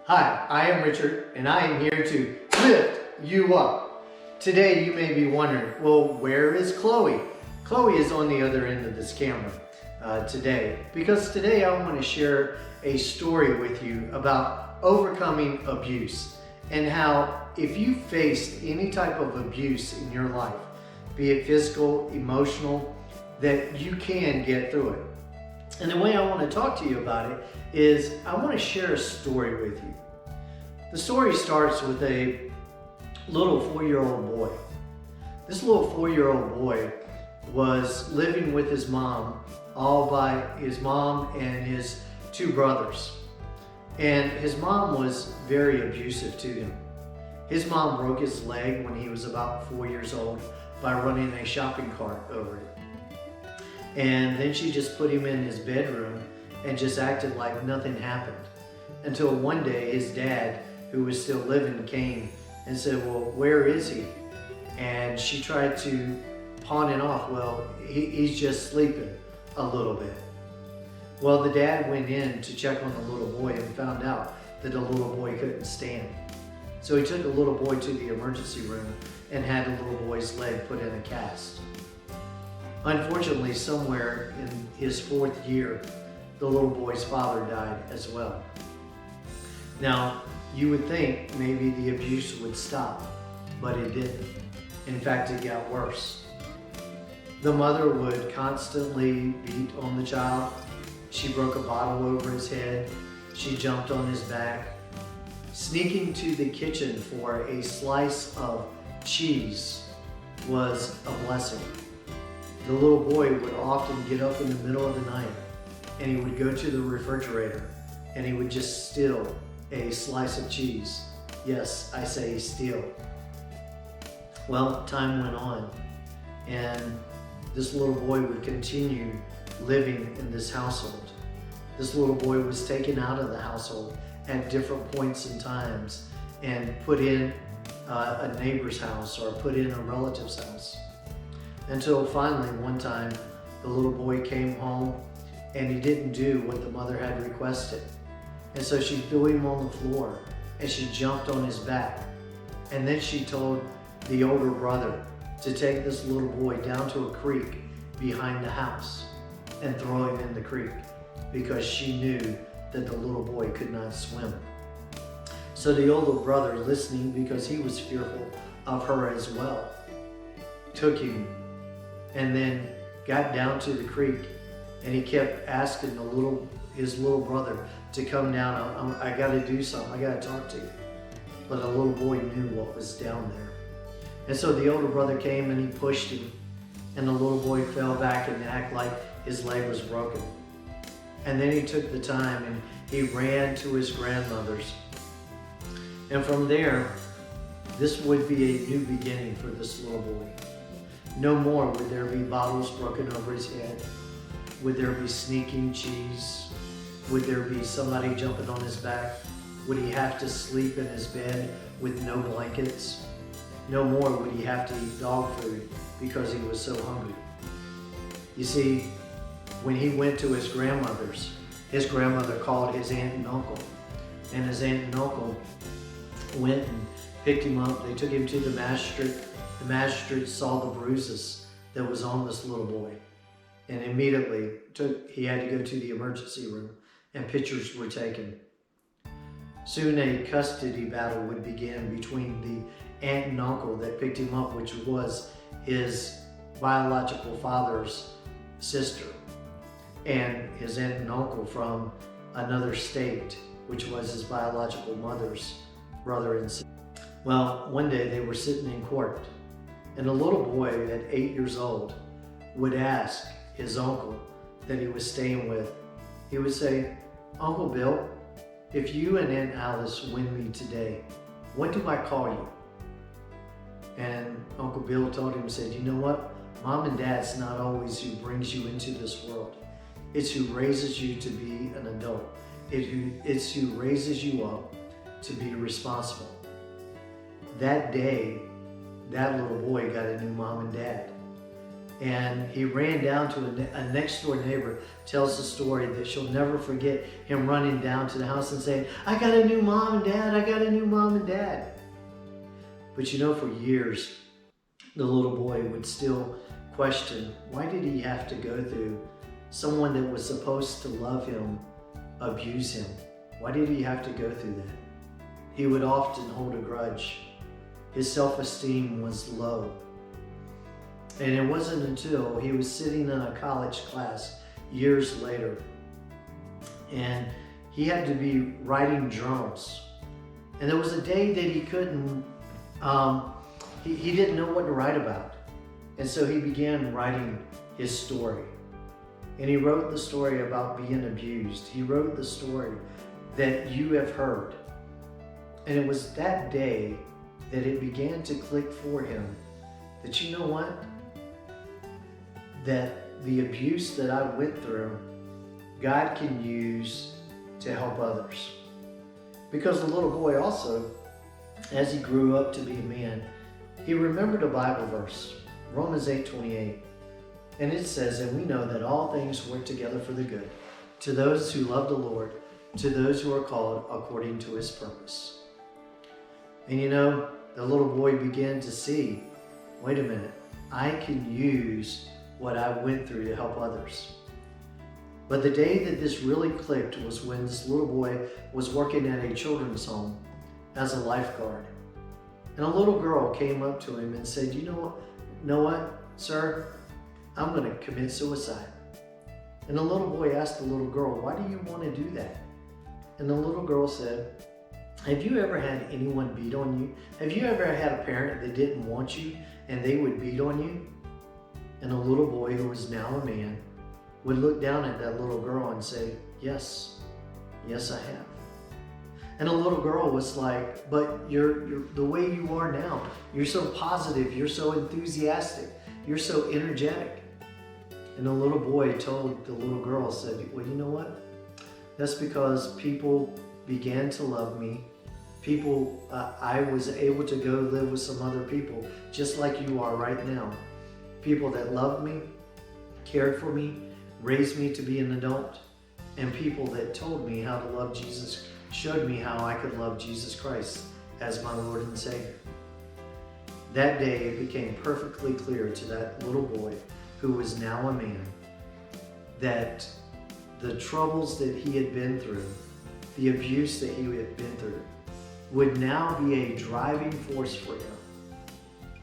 Hi, I am Richard, and I am here to lift you up. Today you may be wondering, well, where is Chloe? Chloe is on the other end of this camera today, because today I want to share a story with you about overcoming abuse and how if you faced any type of abuse in your life, be it physical, emotional, that you can get through it. And the way I want to talk to you about it is I want to share a story with you. The story starts with a little 4-year-old boy. This little 4-year-old boy was living with his mom, all by his mom and his 2 brothers. And his mom was very abusive to him. His mom broke his leg when he was about 4 years old by running a shopping cart over it. And then she just put him in his bedroom and just acted like nothing happened. Until one day his dad, who was still living, came and said, well, where is he? And she tried to pawn it off, well, he's just sleeping a little bit. Well, the dad went in to check on the little boy and found out that the little boy couldn't stand. So he took the little boy to the emergency room and had the little boy's leg put in a cast. Unfortunately, somewhere in his 4th year, the little boy's father died as well. Now, you would think maybe the abuse would stop, but it didn't. In fact, it got worse. The mother would constantly beat on the child. She broke a bottle over his head. She jumped on his back. Sneaking to the kitchen for a slice of cheese was a blessing. The little boy would often get up in the middle of the night and he would go to the refrigerator and he would just steal a slice of cheese. Yes, I say steal. Well, time went on and this little boy would continue living in this household. This little boy was taken out of the household at different points in times and put in a neighbor's house or put in a relative's house. Until finally one time the little boy came home and he didn't do what the mother had requested. And so she threw him on the floor and she jumped on his back. And then she told the older brother to take this little boy down to a creek behind the house and throw him in the creek because she knew that the little boy could not swim. So the older brother, listening because he was fearful of her as well, took him and then got down to the creek and he kept asking his little brother to come down. I gotta do something, I gotta talk to you. But the little boy knew what was down there. And so the older brother came and he pushed him and the little boy fell back and acted like his leg was broken. And then he took the time and he ran to his grandmother's. And from there, this would be a new beginning for this little boy. No more would there be bottles broken over his head. Would there be sneaking cheese? Would there be somebody jumping on his back? Would he have to sleep in his bed with no blankets? No more would he have to eat dog food because he was so hungry. You see, when he went to his grandmother called his aunt and uncle. And his aunt and uncle went and picked him up. They took him to the magistrate. The magistrate saw the bruises that was on this little boy. And immediately he had to go to the emergency room and pictures were taken. Soon a custody battle would begin between the aunt and uncle that picked him up, which was his biological father's sister, and his aunt and uncle from another state, which was his biological mother's brother and sister. Well, one day they were sitting in court and a little boy at 8 years old would ask his uncle that he was staying with, he would say, Uncle Bill, if you and Aunt Alice win me today, what do I call you? And Uncle Bill told him, said, you know what? Mom and Dad's not always who brings you into this world. It's who raises you to be an adult. It's who raises you up to be responsible. That day, that little boy got a new mom and dad. And he ran down to a next door neighbor, tells the story that she'll never forget him running down to the house and saying, "I got a new mom and dad, I got a new mom and dad." But you know, for years, the little boy would still question, why did he have to go through someone that was supposed to love him, abuse him? Why did he have to go through that? He would often hold a grudge. His self-esteem was low. And it wasn't until he was sitting in a college class years later, and he had to be writing journals. And there was a day that he couldn't, he didn't know what to write about. And so he began writing his story. And he wrote the story about being abused. He wrote the story that you have heard. And it was that day that it began to click for him that, you know what? That the abuse that I went through, God can use to help others. Because the little boy also, as he grew up to be a man, he remembered a Bible verse, Romans 8:28. And it says, "And we know that all things work together for the good, to those who love the Lord, to those who are called according to his purpose." And you know, the little boy began to see, wait a minute, I can use what I went through to help others. But the day that this really clicked was when this little boy was working at a children's home as a lifeguard. And a little girl came up to him and said, you know what, sir? I'm going to commit suicide. And the little boy asked the little girl, why do you want to do that? And the little girl said, have you ever had anyone beat on you? Have you ever had a parent that didn't want you and they would beat on you? And a little boy who was now a man would look down at that little girl and say, yes, yes I have. And the little girl was like, but you're the way you are now, you're so positive, you're so enthusiastic, you're so energetic. And the little boy told the little girl, said, well, you know what? That's because people began to love me. People, I was able to go live with some other people, just like you are right now. People that loved me, cared for me, raised me to be an adult, and people that told me how to love Jesus, showed me how I could love Jesus Christ as my Lord and Savior. That day it became perfectly clear to that little boy, who was now a man, that the troubles that he had been through, the abuse that he had been through, would now be a driving force for him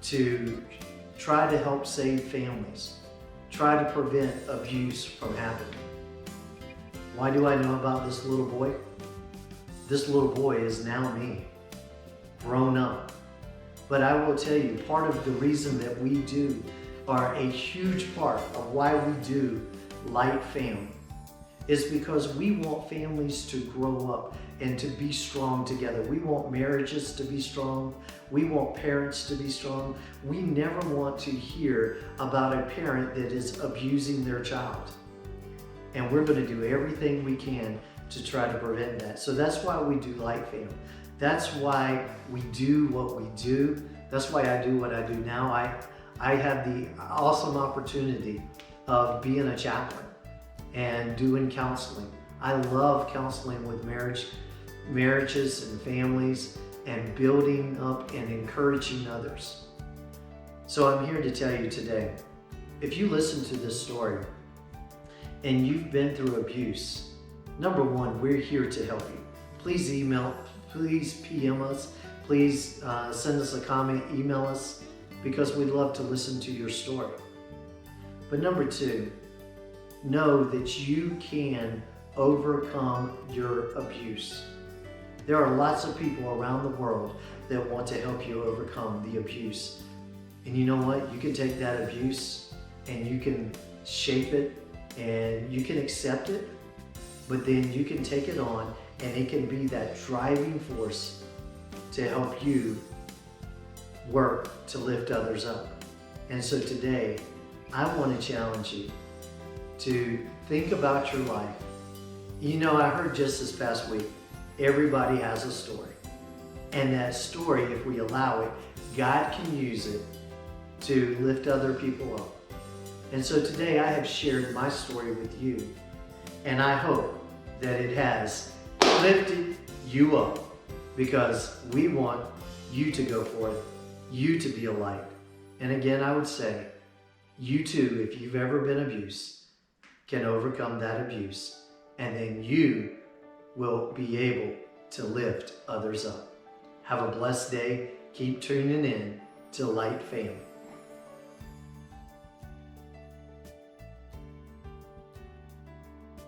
to try to help save families, try to prevent abuse from happening. Why do I know about this little boy? This little boy is now me, grown up. But I will tell you, part of the reason that we do, are a huge part of why we do Light Fam, is because we want families to grow up and to be strong together. We want marriages to be strong. We want parents to be strong. We never want to hear about a parent that is abusing their child. And we're going to do everything we can to try to prevent that. So that's why we do Light Fam. That's why we do what we do. That's why I do what I do now. I have the awesome opportunity of being a chaplain and doing counseling. I love counseling with marriages and families, and building up and encouraging others. So I'm here to tell you today, if you listen to this story and you've been through abuse, number one, we're here to help you. Please email, please PM us, please send us a comment, email us, because we'd love to listen to your story. But number two, know that you can overcome your abuse. There are lots of people around the world that want to help you overcome the abuse. And you know what? You can take that abuse and you can shape it and you can accept it, but then you can take it on and it can be that driving force to help you work to lift others up. And so today, I want to challenge you to think about your life. You know, I heard just this past week, everybody has a story. And that story, if we allow it, God can use it to lift other people up. And so today I have shared my story with you, and I hope that it has lifted you up, because we want you to go forth, you to be a light. And again, I would say, you too, if you've ever been abused, can overcome that abuse, and then you will be able to lift others up. Have a blessed day. Keep tuning in to Light Family.